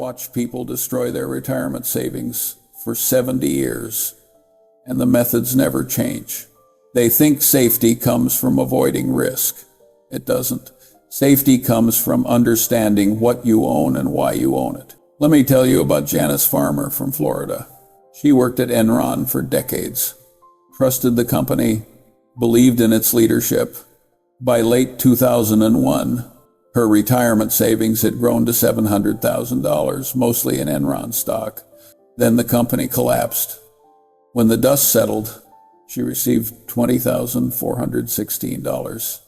watched people destroy their retirement savings for 70 years, and the methods never change. They think safety comes from avoiding risk. It doesn't. Safety comes from understanding what you own and why you own it. Let me tell you about Janice Farmer from Florida. She worked at Enron for decades, trusted the company, believed in its leadership. By late 2001, her retirement savings had grown to $700,000, mostly in Enron stock. Then the company collapsed. When the dust settled, she received $20,416.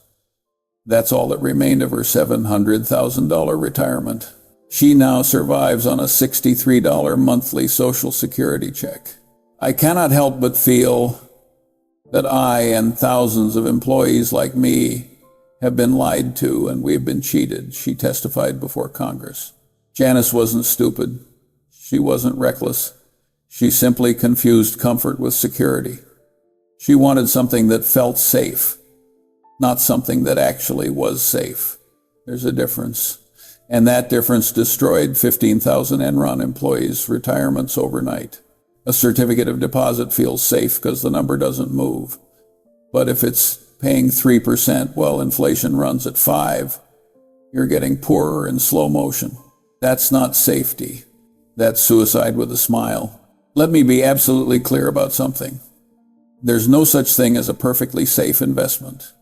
That's all that remained of her $700,000 retirement. She now survives on a $63 monthly Social Security check. I cannot help but feel that I and thousands of employees like me have been lied to and we've been cheated, she testified before Congress. Janice wasn't stupid. She wasn't reckless. She simply confused comfort with security. She wanted something that felt safe, not something that actually was safe. There's a difference. And that difference destroyed 15,000 Enron employees' retirements overnight. A certificate of deposit feels safe because the number doesn't move. But if it's paying 3% while inflation runs at 5%, you're getting poorer in slow motion. That's not safety. That's suicide with a smile. Let me be absolutely clear about something. There's no such thing as a perfectly safe investment.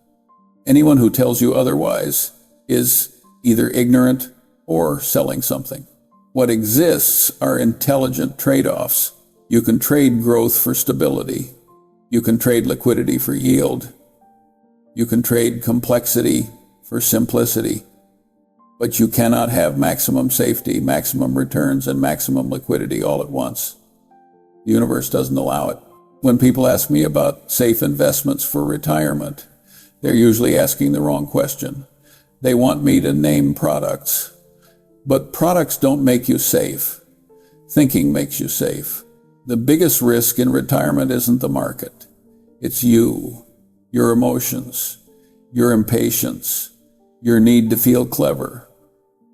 Anyone who tells you otherwise is either ignorant or selling something. What exists are intelligent trade-offs. You can trade growth for stability. You can trade liquidity for yield. You can trade complexity for simplicity. But you cannot have maximum safety, maximum returns, and maximum liquidity all at once. The universe doesn't allow it. When people ask me about safe investments for retirement, they're usually asking the wrong question. They want me to name products. But products don't make you safe. Thinking makes you safe. The biggest risk in retirement isn't the market. It's you, your emotions, your impatience, your need to feel clever.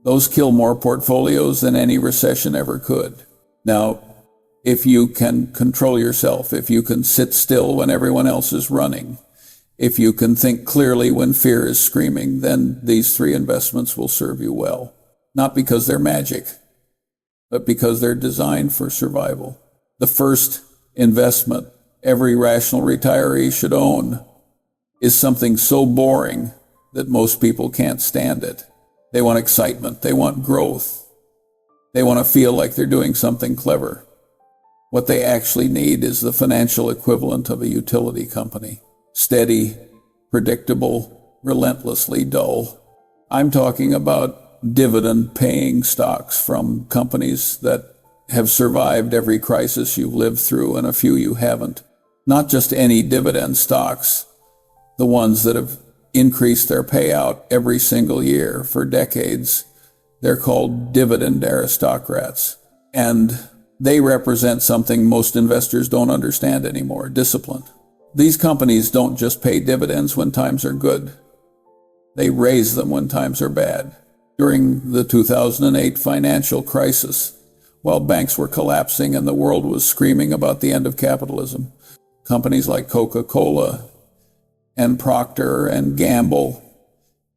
Those kill more portfolios than any recession ever could. Now, if you can control yourself, if you can sit still when everyone else is running, if you can think clearly when fear is screaming, then these three investments will serve you well. Not because they're magic, but because they're designed for survival. The first investment every rational retiree should own is something so boring that most people can't stand it. They want excitement. They want growth. They want to feel like they're doing something clever. What they actually need is the financial equivalent of a utility company. Steady, predictable, relentlessly dull. I'm talking about dividend-paying stocks from companies that have survived every crisis you've lived through and a few you haven't. Not just any dividend stocks, the ones that have increased their payout every single year for decades. They're called dividend aristocrats. And they represent something most investors don't understand anymore: discipline. These companies don't just pay dividends when times are good. They raise them when times are bad. During the 2008 financial crisis, while banks were collapsing and the world was screaming about the end of capitalism, companies like Coca-Cola and Procter and Gamble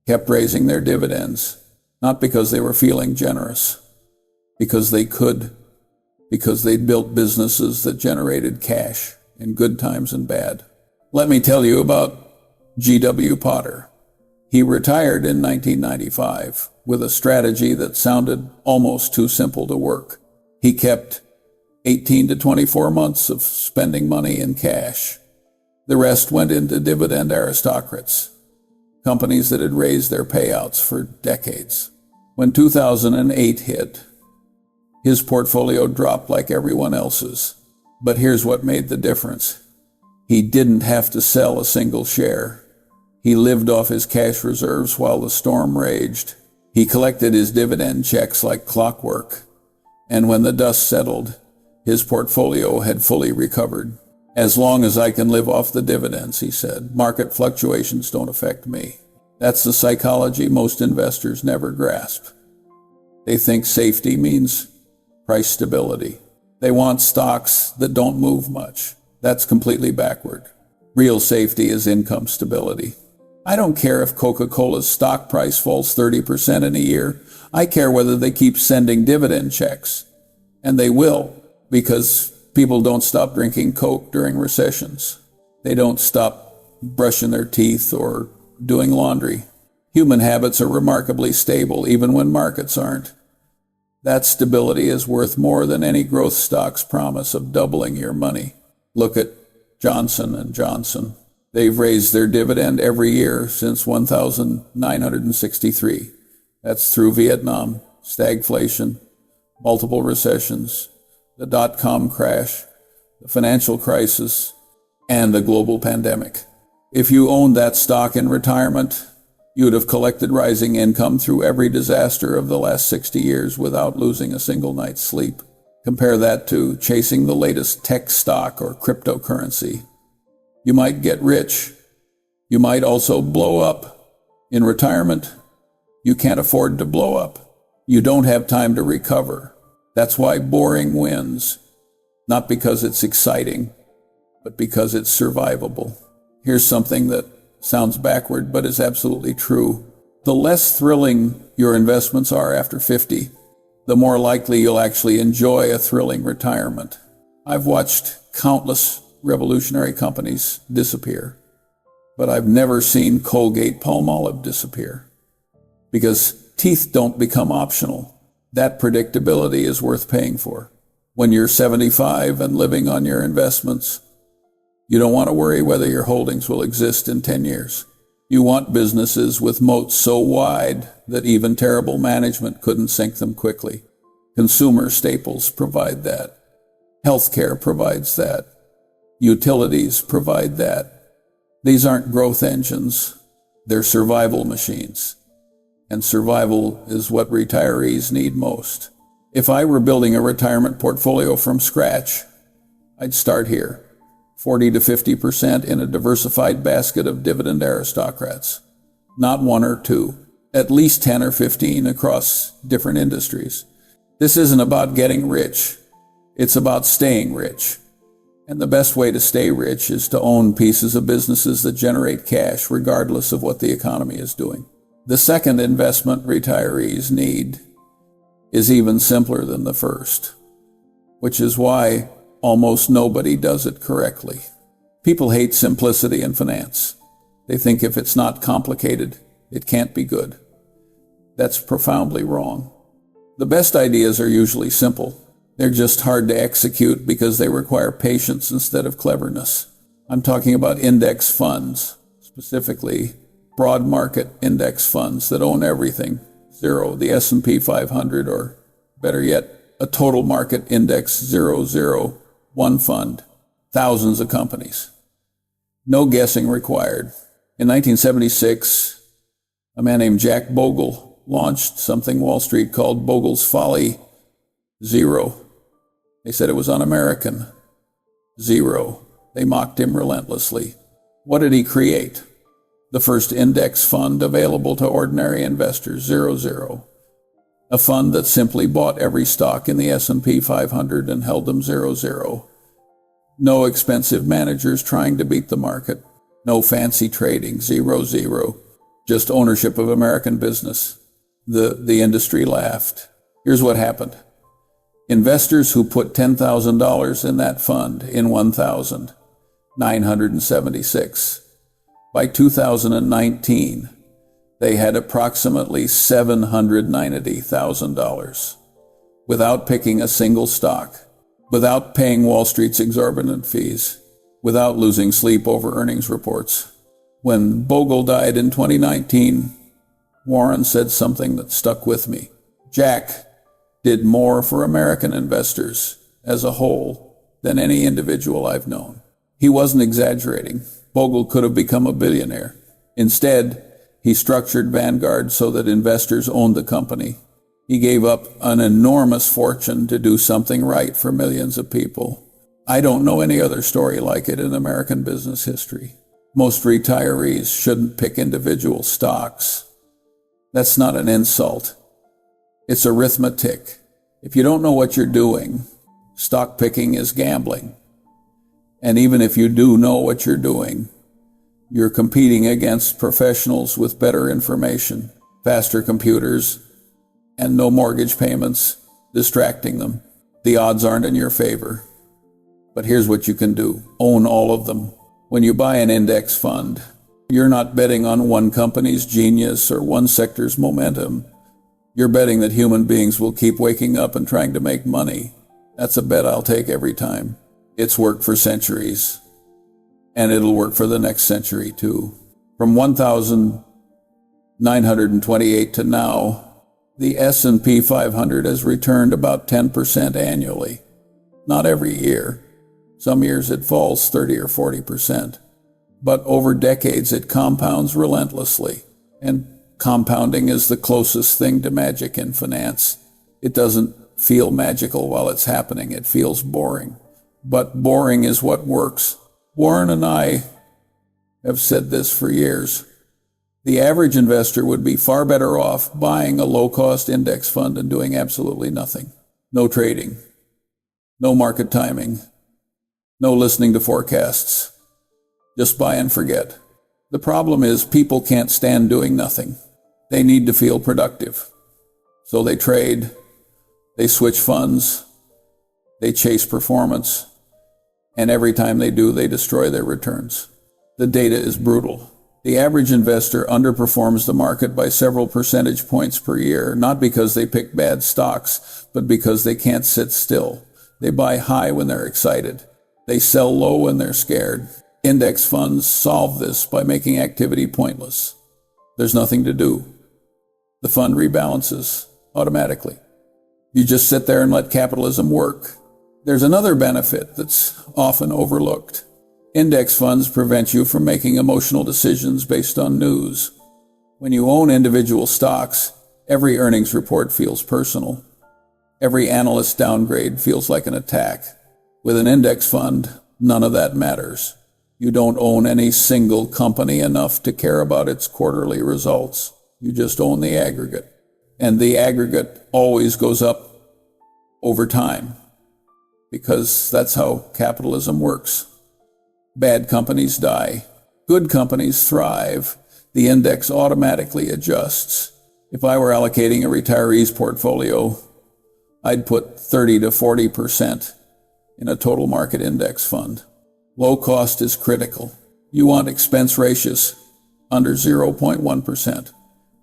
kept raising their dividends, not because they were feeling generous, because they could, because they'd built businesses that generated cash in good times and bad. Let me tell you about G.W. Potter. He retired in 1995 with a strategy that sounded almost too simple to work. He kept 18 to 24 months of spending money in cash. The rest went into dividend aristocrats, companies that had raised their payouts for decades. When 2008 hit, his portfolio dropped like everyone else's. But here's what made the difference. He didn't have to sell a single share. He lived off his cash reserves while the storm raged. He collected his dividend checks like clockwork. And when the dust settled, his portfolio had fully recovered. As long as I can live off the dividends, he said, market fluctuations don't affect me. That's the psychology most investors never grasp. They think safety means price stability. They want stocks that don't move much. That's completely backward. Real safety is income stability. I don't care if Coca-Cola's stock price falls 30% in a year. I care whether they keep sending dividend checks. And they will, because people don't stop drinking Coke during recessions. They don't stop brushing their teeth or doing laundry. Human habits are remarkably stable, even when markets aren't. That stability is worth more than any growth stock's promise of doubling your money. Look at Johnson & Johnson. They've raised their dividend every year since 1963. That's through Vietnam, stagflation, multiple recessions, the dot-com crash, the financial crisis, and the global pandemic. If you owned that stock in retirement, you'd have collected rising income through every disaster of the last 60 years without losing a single night's sleep. Compare that to chasing the latest tech stock or cryptocurrency. You might get rich. You might also blow up. In retirement, you can't afford to blow up. You don't have time to recover. That's why boring wins. Not because it's exciting, but because it's survivable. Here's something that sounds backward, but is absolutely true. The less thrilling your investments are after 50, the more likely you'll actually enjoy a thrilling retirement. I've watched countless revolutionary companies disappear, but I've never seen Colgate-Palmolive disappear. Because teeth don't become optional. That predictability is worth paying for. When you're 75 and living on your investments, you don't want to worry whether your holdings will exist in 10 years. You want businesses with moats so wide that even terrible management couldn't sink them quickly. Consumer staples provide that. Healthcare provides that. Utilities provide that. These aren't growth engines. They're survival machines. And survival is what retirees need most. If I were building a retirement portfolio from scratch, I'd start here. 40 to 50% in a diversified basket of dividend aristocrats. Not one or two. At least 10 or 15 across different industries. This isn't about getting rich. It's about staying rich. And the best way to stay rich is to own pieces of businesses that generate cash regardless of what the economy is doing. The second investment retirees need is even simpler than the first, which is why almost nobody does it correctly. People hate simplicity in finance. They think if it's not complicated, it can't be good. That's profoundly wrong. The best ideas are usually simple. They're just hard to execute because they require patience instead of cleverness. I'm talking about index funds, specifically broad market index funds that own everything. Zero, the S&P 500, or better yet, a total market index 001 fund. Thousands of companies. No guessing required. In 1976, a man named Jack Bogle launched something Wall Street called Bogle's Folly. Zero. They said it was un-American. Zero. They mocked him relentlessly. What did he create? The first index fund available to ordinary investors, 00. A fund that simply bought every stock in the S&P 500 and held them 00. No expensive managers trying to beat the market. No fancy trading, 00. Just ownership of American business. The industry laughed. Here's what happened. Investors who put $10,000 in that fund in 1976. By 2019, they had approximately $790,000 without picking a single stock, without paying Wall Street's exorbitant fees, without losing sleep over earnings reports. When Bogle died in 2019, Warren said something that stuck with me. Jack did more for American investors as a whole than any individual I've known. He wasn't exaggerating. Bogle could have become a billionaire. Instead, he structured Vanguard so that investors owned the company. He gave up an enormous fortune to do something right for millions of people. I don't know any other story like it in American business history. Most retirees shouldn't pick individual stocks. That's not an insult. It's arithmetic. If you don't know what you're doing, stock picking is gambling. And even if you do know what you're doing, you're competing against professionals with better information, faster computers, and no mortgage payments distracting them. The odds aren't in your favor. But here's what you can do. Own all of them. When you buy an index fund, you're not betting on one company's genius or one sector's momentum. You're betting that human beings will keep waking up and trying to make money. That's a bet I'll take every time. It's worked for centuries, and it'll work for the next century too. From 1928 to now, the S&P 500 has returned about 10% annually. Not every year. Some years it falls 30 or 40%. But over decades it compounds relentlessly. And compounding is the closest thing to magic in finance. It doesn't feel magical while it's happening. It feels boring. But boring is what works. Warren and I have said this for years. The average investor would be far better off buying a low-cost index fund and doing absolutely nothing. No trading. No market timing. No listening to forecasts. Just buy and forget. The problem is people can't stand doing nothing. They need to feel productive. So they trade, they switch funds, they chase performance, and every time they do, they destroy their returns. The data is brutal. The average investor underperforms the market by several percentage points per year, not because they pick bad stocks, but because they can't sit still. They buy high when they're excited. They sell low when they're scared. Index funds solve this by making activity pointless. There's nothing to do. The fund rebalances automatically. You just sit there and let capitalism work. There's another benefit that's often overlooked. Index funds prevent you from making emotional decisions based on news. When you own individual stocks, every earnings report feels personal. Every analyst downgrade feels like an attack. With an index fund, none of that matters. You don't own any single company enough to care about its quarterly results. You just own the aggregate. And the aggregate always goes up over time, because that's how capitalism works. Bad companies die. Good companies thrive. The index automatically adjusts. If I were allocating a retiree's portfolio, I'd put 30 to 40% in a total market index fund. Low cost is critical. You want expense ratios under 0.1%.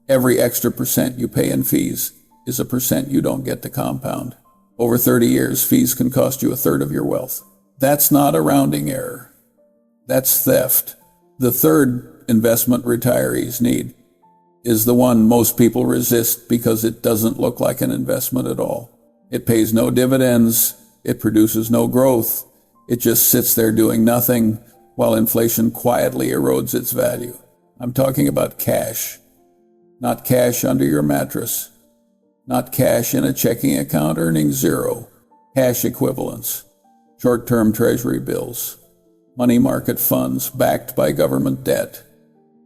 Every extra percent you pay in fees is a percent you don't get to compound. Over 30 years, fees can cost you a third of your wealth. That's not a rounding error. That's theft. The third investment retirees need is the one most people resist because it doesn't look like an investment at all. It pays no dividends. It produces no growth. It just sits there doing nothing while inflation quietly erodes its value. I'm talking about cash. Not cash under your mattress. Not cash in a checking account earning zero. Cash equivalents. Short-term treasury bills. Money market funds backed by government debt.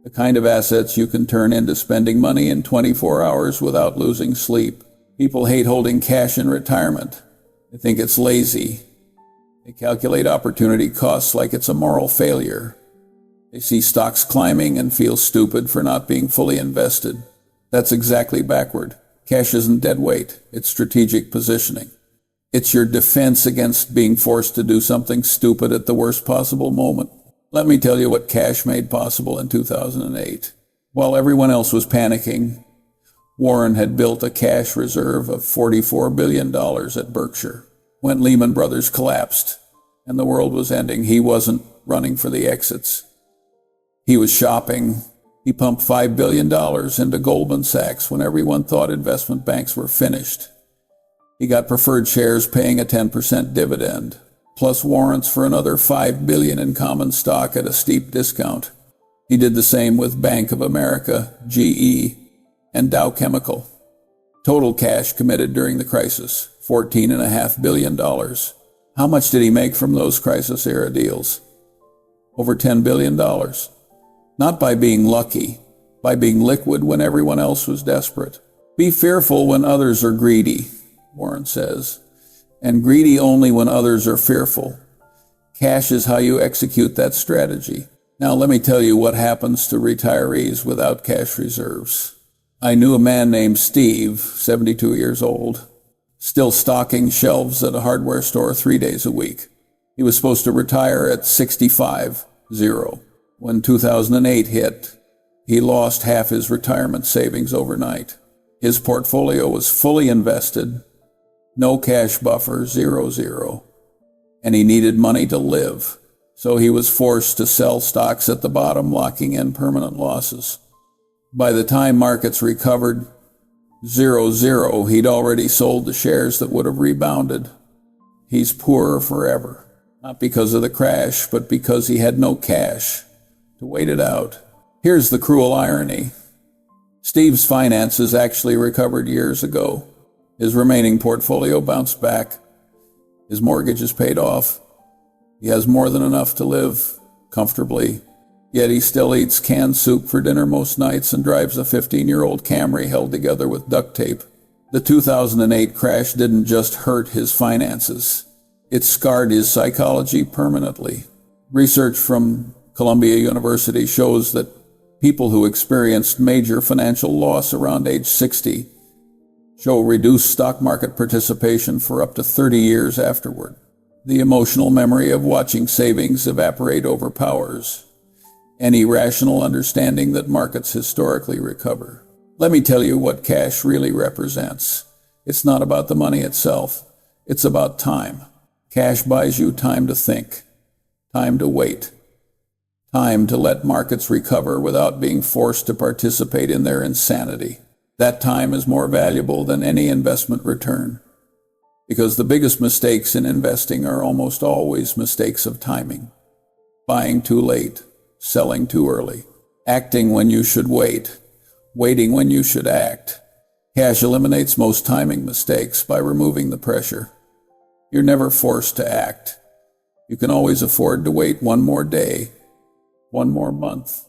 The kind of assets you can turn into spending money in 24 hours without losing sleep. People hate holding cash in retirement. They think it's lazy. They calculate opportunity costs like it's a moral failure. They see stocks climbing and feel stupid for not being fully invested. That's exactly backward. Cash isn't dead weight. It's strategic positioning. It's your defense against being forced to do something stupid at the worst possible moment. Let me tell you what cash made possible in 2008. While everyone else was panicking, Warren had built a cash reserve of $44 billion at Berkshire. When Lehman Brothers collapsed and the world was ending, he wasn't running for the exits. He was shopping. He pumped $5 billion into Goldman Sachs when everyone thought investment banks were finished. He got preferred shares paying a 10% dividend, plus warrants for another $5 billion in common stock at a steep discount. He did the same with Bank of America, GE, and Dow Chemical. Total cash committed during the crisis, $14.5 billion. How much did he make from those crisis-era deals? Over $10 billion. Not by being lucky, by being liquid when everyone else was desperate. Be fearful when others are greedy, Warren says, and greedy only when others are fearful. Cash is how you execute that strategy. Now let me tell you what happens to retirees without cash reserves. I knew a man named Steve, 72 years old, still stocking shelves at a hardware store 3 days a week. He was supposed to retire at 65. When 2008 hit, he lost half his retirement savings overnight. His portfolio was fully invested, no cash buffer, 0, and he needed money to live. So he was forced to sell stocks at the bottom, locking in permanent losses. By the time markets recovered, 0, he'd already sold the shares that would have rebounded. He's poorer forever, not because of the crash, but because he had no cash to wait it out. Here's the cruel irony. Steve's finances actually recovered years ago. His remaining portfolio bounced back. His mortgage is paid off. He has more than enough to live comfortably, yet he still eats canned soup for dinner most nights and drives a 15-year-old Camry held together with duct tape. The 2008 crash didn't just hurt his finances. It scarred his psychology permanently. Research from Columbia University shows that people who experienced major financial loss around age 60 show reduced stock market participation for up to 30 years afterward. The emotional memory of watching savings evaporate overpowers any rational understanding that markets historically recover. Let me tell you what cash really represents. It's not about the money itself. It's about time. Cash buys you time to think, time to wait, time to let markets recover without being forced to participate in their insanity. That time is more valuable than any investment return, because the biggest mistakes in investing are almost always mistakes of timing. Buying too late, selling too early, acting when you should wait, waiting when you should act. Cash eliminates most timing mistakes by removing the pressure. You're never forced to act. You can always afford to wait one more day, one more month,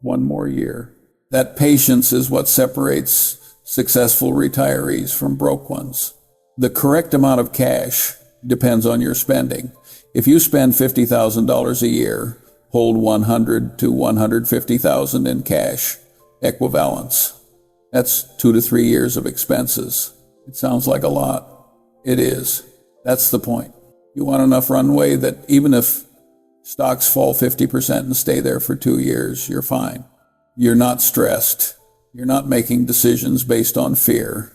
one more year. That patience is what separates successful retirees from broke ones. The correct amount of cash depends on your spending. If you spend $50,000 a year, hold $100,000 to $150,000 in cash equivalents. That's 2 to 3 years of expenses. It sounds like a lot. It is. That's the point. You want enough runway that even if stocks fall 50% and stay there for 2 years, you're fine. You're not stressed. You're not making decisions based on fear.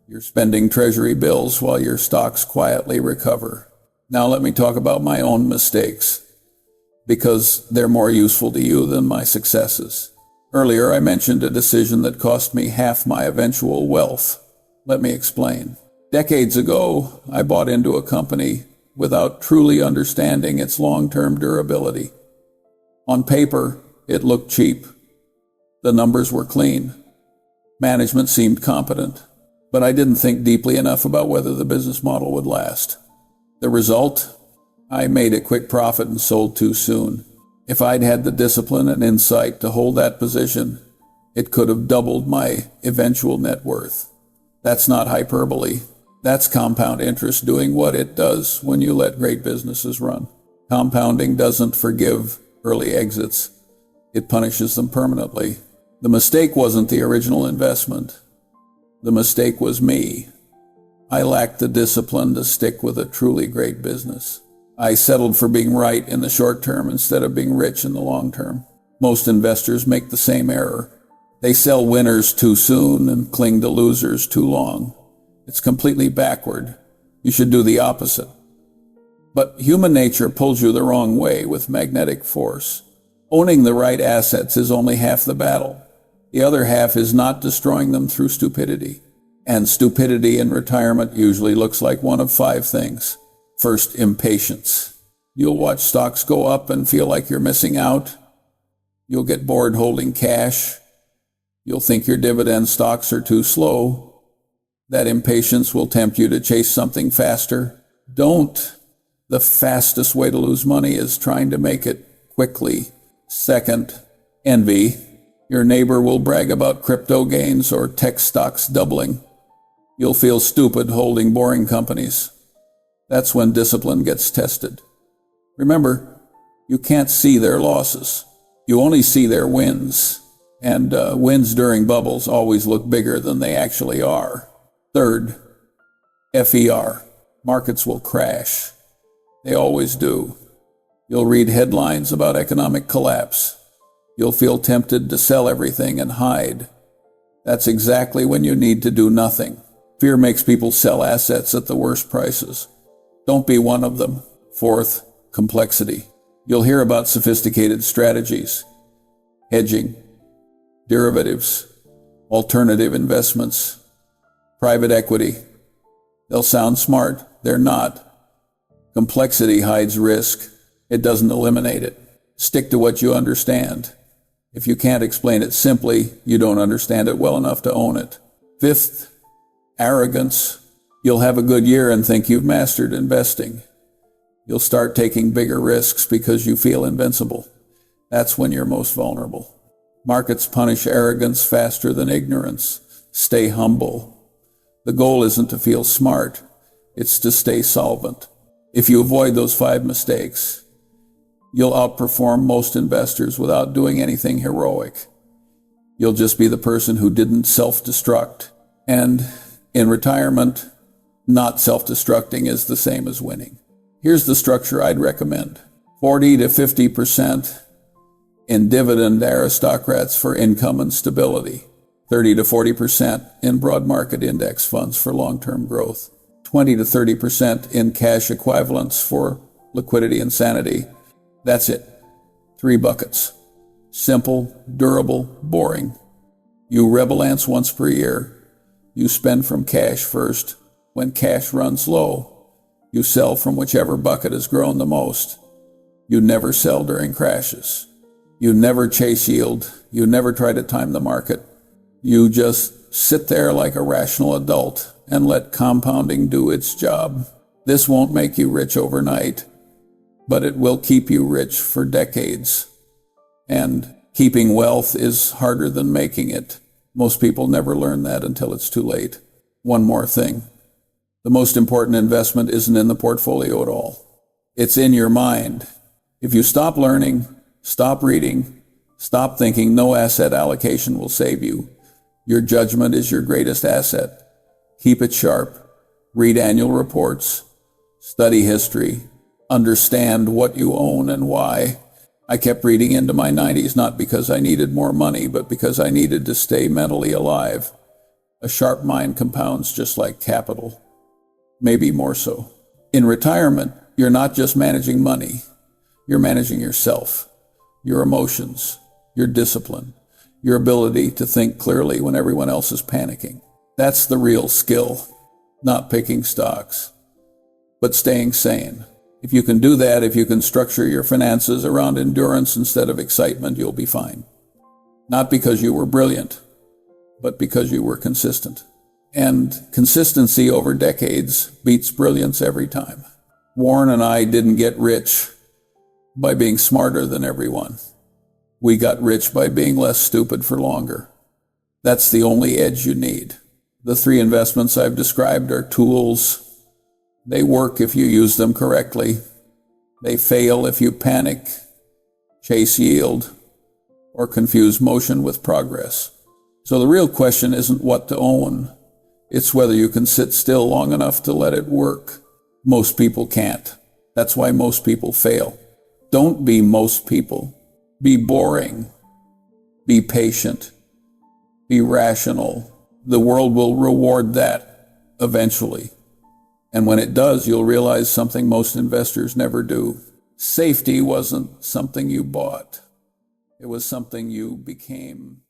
You're spending treasury bills while your stocks quietly recover. Now let me talk about my own mistakes, because they're more useful to you than my successes. Earlier I mentioned a decision that cost me half my eventual wealth. Let me explain. Decades ago, I bought into a company without truly understanding its long-term durability. On paper, it looked cheap. The numbers were clean. Management seemed competent, but I didn't think deeply enough about whether the business model would last. The result? I made a quick profit and sold too soon. If I'd had the discipline and insight to hold that position, it could have doubled my eventual net worth. That's not hyperbole. That's compound interest doing what it does when you let great businesses run. Compounding doesn't forgive early exits. It punishes them permanently. The mistake wasn't the original investment. The mistake was me. I lacked the discipline to stick with a truly great business. I settled for being right in the short term instead of being rich in the long term. Most investors make the same error. They sell winners too soon and cling to losers too long. It's completely backward. You should do the opposite. But human nature pulls you the wrong way with magnetic force. Owning the right assets is only half the battle. The other half is not destroying them through stupidity. And stupidity in retirement usually looks like one of 5 things. First, impatience. You'll watch stocks go up and feel like you're missing out. You'll get bored holding cash. You'll think your dividend stocks are too slow. That impatience will tempt you to chase something faster. Don't. The fastest way to lose money is trying to make it quickly. Second, envy. Your neighbor will brag about crypto gains or tech stocks doubling. You'll feel stupid holding boring companies. That's when discipline gets tested. Remember, you can't see their losses. You only see their wins. And wins during bubbles always look bigger than they actually are. Third, FER. Markets will crash. They always do. You'll read headlines about economic collapse. You'll feel tempted to sell everything and hide. That's exactly when you need to do nothing. Fear makes people sell assets at the worst prices. Don't be one of them. Fourth, complexity. You'll hear about sophisticated strategies, hedging, derivatives, alternative investments, private equity. They'll sound smart. They're not. Complexity hides risk. It doesn't eliminate it. Stick to what you understand. If you can't explain it simply, you don't understand it well enough to own it. Fifth, arrogance. You'll have a good year and think you've mastered investing. You'll start taking bigger risks because you feel invincible. That's when you're most vulnerable. Markets punish arrogance faster than ignorance. Stay humble. The goal isn't to feel smart. It's to stay solvent. If you avoid those 5 mistakes, you'll outperform most investors without doing anything heroic. You'll just be the person who didn't self-destruct. And in retirement, not self-destructing is the same as winning. Here's the structure I'd recommend. 40 to 50% in dividend aristocrats for income and stability. 30 to 40% in broad market index funds for long-term growth. 20 to 30% in cash equivalents for liquidity and sanity. That's it. 3 buckets. Simple, durable, boring. You rebalance once per year. You spend from cash first. When cash runs low, you sell from whichever bucket has grown the most. You never sell during crashes. You never chase yield. You never try to time the market. You just sit there like a rational adult and let compounding do its job. This won't make you rich overnight, but it will keep you rich for decades. And keeping wealth is harder than making it. Most people never learn that until it's too late. One more thing. The most important investment isn't in the portfolio at all. It's in your mind. If you stop learning, stop reading, stop thinking no asset allocation will save you, your judgment is your greatest asset. Keep it sharp. Read annual reports. Study history. Understand what you own and why. I kept reading into my 90s not because I needed more money, but because I needed to stay mentally alive. A sharp mind compounds just like capital. Maybe more so. In retirement, you're not just managing money. You're managing yourself, your emotions, your discipline, your ability to think clearly when everyone else is panicking. That's the real skill, not picking stocks, but staying sane. If you can do that, if you can structure your finances around endurance instead of excitement, you'll be fine. Not because you were brilliant, but because you were consistent. And consistency over decades beats brilliance every time. Warren and I didn't get rich by being smarter than everyone. We got rich by being less stupid for longer. That's the only edge you need. The 3 investments I've described are tools. They work if you use them correctly. They fail if you panic, chase yield, or confuse motion with progress. So the real question isn't what to own. It's whether you can sit still long enough to let it work. Most people can't. That's why most people fail. Don't be most people. Be boring. Be patient. Be rational. The world will reward that eventually. And when it does, you'll realize something most investors never do. Safety wasn't something you bought. It was something you became.